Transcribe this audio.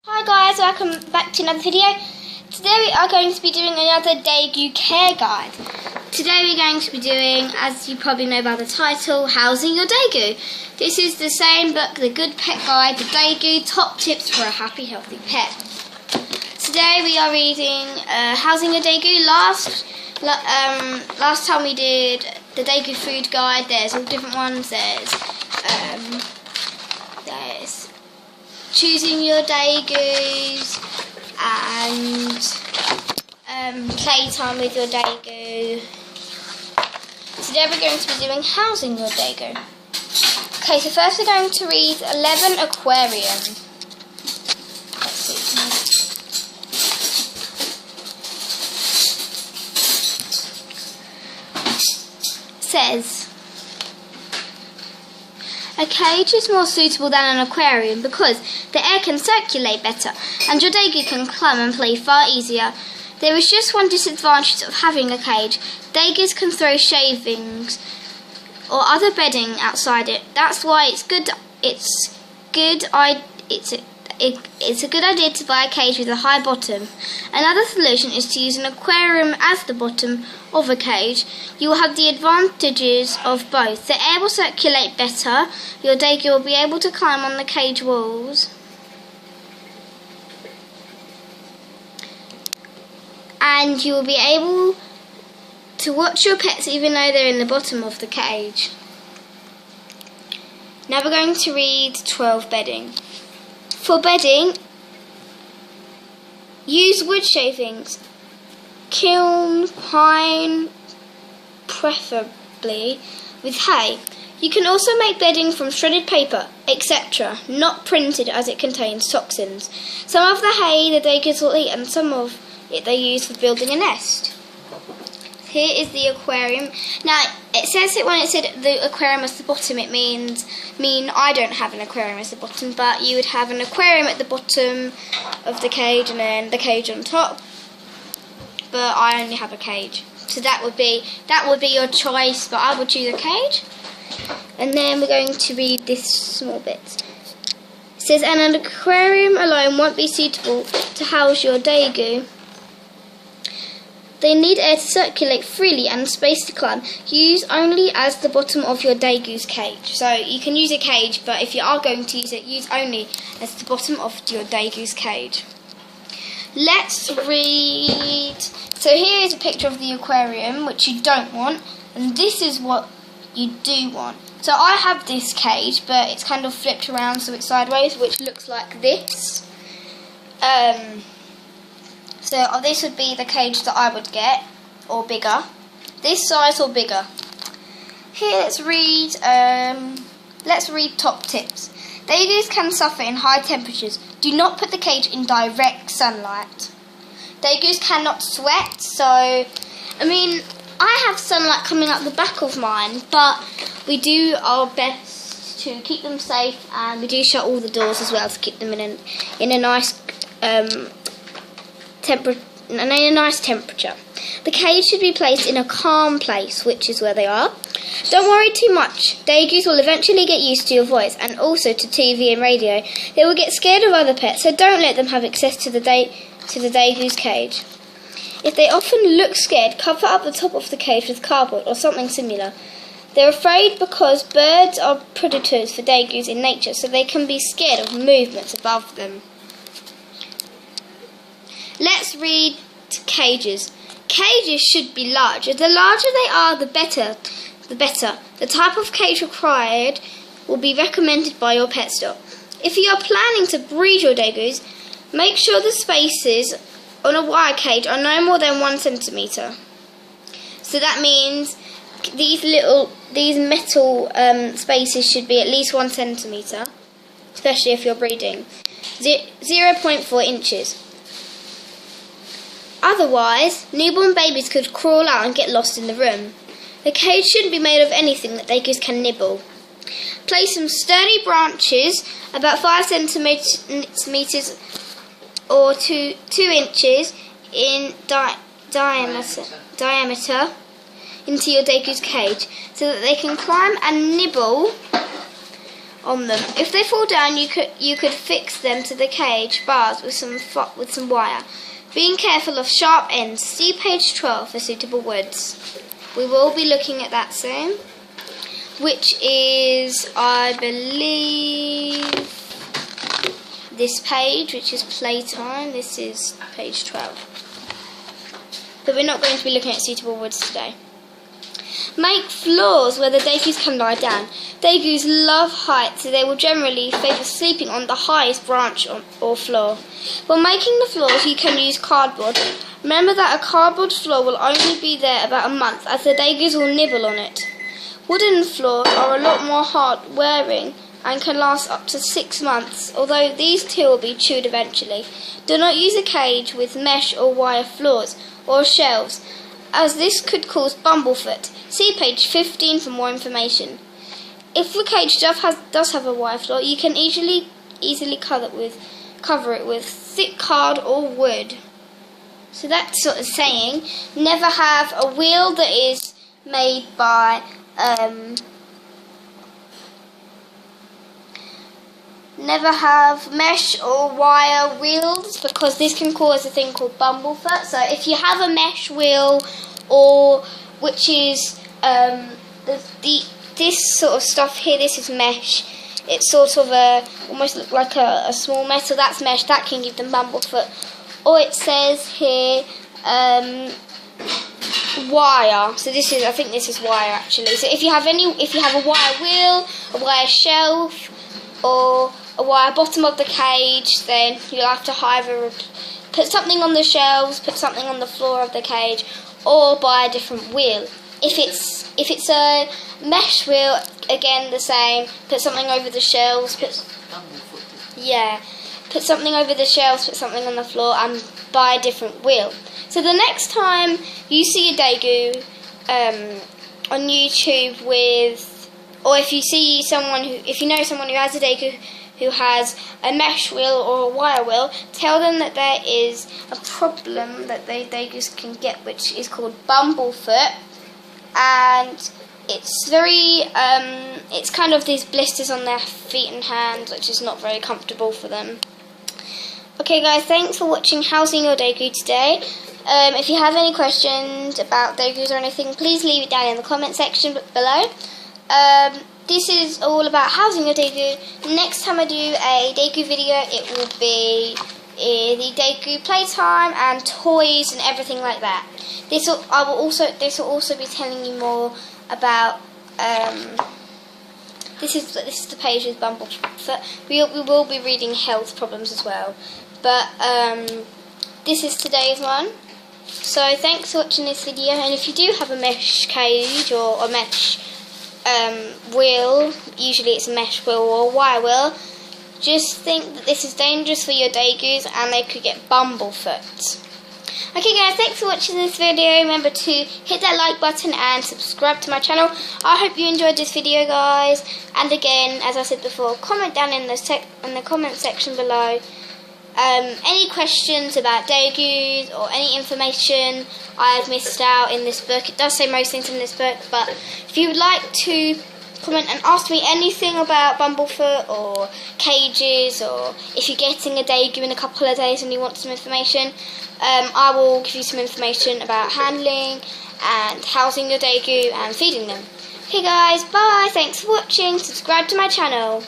Hi guys, welcome back to another video. Today we are going to be doing another Degu care guide. Today we're going to be doing, as you probably know by the title, Housing Your Degu. This is the same book, The Good Pet Guide, The Degu Top Tips for a Happy Healthy Pet. Today we are reading Housing Your Degu. Last time we did the Degu Food Guide. There's all different ones. There's Choosing Your Degus and Playtime with Your Degu. Today we're going to be doing Housing Your Degu. Okay, so first we're going to read 11 Aquarium. Let's see. Says, a cage is more suitable than an aquarium because the air can circulate better and your Degu can climb and play far easier. There is just one disadvantage of having a cage. Degus can throw shavings or other bedding outside it. That's why it's a good idea to buy a cage with a high bottom. Another solution is to use an aquarium as the bottom of a cage. You will have the advantages of both. The air will circulate better. Your Degu will be able to climb on the cage walls. And you will be able to watch your pets even though they're in the bottom of the cage. Now we're going to read 12 bedding. For bedding, use wood shavings, kiln, pine, preferably with hay. You can also make bedding from shredded paper, etc., not printed as it contains toxins. Some of the hay the Degus will eat and some of it they use for building a nest. Here is the aquarium. Now, it says it when it said the aquarium as the bottom, it mean I don't have an aquarium as the bottom, but you would have an aquarium at the bottom of the cage and then the cage on top. But I only have a cage, so that would be your choice. But I would choose a cage. And then we're going to read this small bit. It says, an aquarium alone won't be suitable to house your Degu. They need air to circulate freely and space to climb. Use only as the bottom of your Degu's cage. So you can use a cage, but if you are going to use it, use only as the bottom of your Degu's cage. Let's read. So here is a picture of the aquarium, which you don't want, and this is what you do want. So I have this cage, but it's kind of flipped around so it's sideways, which looks like this. So this would be the cage that I would get, or bigger. This size or bigger. Here, let's read top tips. Degus can suffer in high temperatures. Do not put the cage in direct sunlight. Degus cannot sweat, so I have sunlight coming up the back of mine, but we do our best to keep them safe, and we do shut all the doors as well to keep them in a nice temperature. The cage should be placed in a calm place, which is where they are. Don't worry too much. Degus will eventually get used to your voice and also to TV and radio. They will get scared of other pets, so don't let them have access to the Degu's cage. If they often look scared, cover up the top of the cage with cardboard or something similar. They're afraid because birds are predators for Degus in nature, so they can be scared of movements above them. Let's read cages. Cages should be larger. The larger they are, the better. The type of cage required will be recommended by your pet store. If you are planning to breed your Degus, make sure the spaces on a wire cage are no more than 1 centimetre. So that means these metal spaces should be at least 1 centimetre, especially if you're breeding. 0.4 inches. Otherwise, newborn babies could crawl out and get lost in the room. The cage shouldn't be made of anything that Degus can nibble. Place some sturdy branches, about 5 centimetres or 2 inches in diameter into your Degu's cage, so that they can climb and nibble on them. If they fall down, you could fix them to the cage bars with some wire. Being careful of sharp ends. See page 12 for suitable woods. We will be looking at that soon, which is, I believe, this page, which is playtime. This is page 12. But we're not going to be looking at suitable woods today. Make floors where the degus can lie down. Degus love height, so they will generally favour sleeping on the highest branch or floor. When making the floors, you can use cardboard. Remember that a cardboard floor will only be there about a month, as the degus will nibble on it. Wooden floors are a lot more hard wearing and can last up to 6 months, although these too will be chewed eventually. Do not use a cage with mesh or wire floors or shelves, as this could cause bumblefoot. See page 15 for more information. If the cage does have a wire floor, you can easily cover it with thick card or wood. So that's sort of saying, never have a wheel that is made by never have mesh or wire wheels, because this can cause a thing called bumblefoot. So if you have a mesh wheel, or which is this sort of stuff here, this is mesh. It's sort of almost look like a small metal. That's mesh. That can give them bumblefoot. Or it says here wire. So this is, I think this is wire actually. So if you have a wire wheel, a wire shelf, or a wire bottom of the cage, then you'll have to either put something on the shelves, put something on the floor of the cage, or buy a different wheel. If it's a mesh wheel, again the same. Put something over the shelves. Put something over the shelves. Put something on the floor, and buy a different wheel. So the next time you see a degu on YouTube or if you know someone who has a degu who has a mesh wheel or a wire wheel, tell them that there is a problem that the degus can get, which is called bumblefoot, and it's it's kind of these blisters on their feet and hands, which is not very comfortable for them. Okay guys, thanks for watching Housing Your Degu today. If you have any questions about degus or anything, please leave it down in the comment section below. This is all about housing your degu. Next time I do a degu video, it will be the degu playtime and toys and everything like that. This will also be telling you more about. This is the page with bumblefoot. We will be reading health problems as well, but this is today's one. So thanks for watching this video, and if you do have a mesh cage or a mesh wheel, usually it's a mesh wheel or a wire wheel, just think that this is dangerous for your degus and they could get bumblefoot. Okay guys, thanks for watching this video. Remember to hit that like button and subscribe to my channel. I hope you enjoyed this video guys, and again, as I said before, comment down in the comment section below any questions about degus or any information I've missed out in this book. It does say most things in this book, but if you would like to comment and ask me anything about bumblefoot or cages, or if you're getting a degu in a couple of days and you want some information, I will give you some information about handling and housing your degu and feeding them. Okay guys, bye, thanks for watching, subscribe to my channel.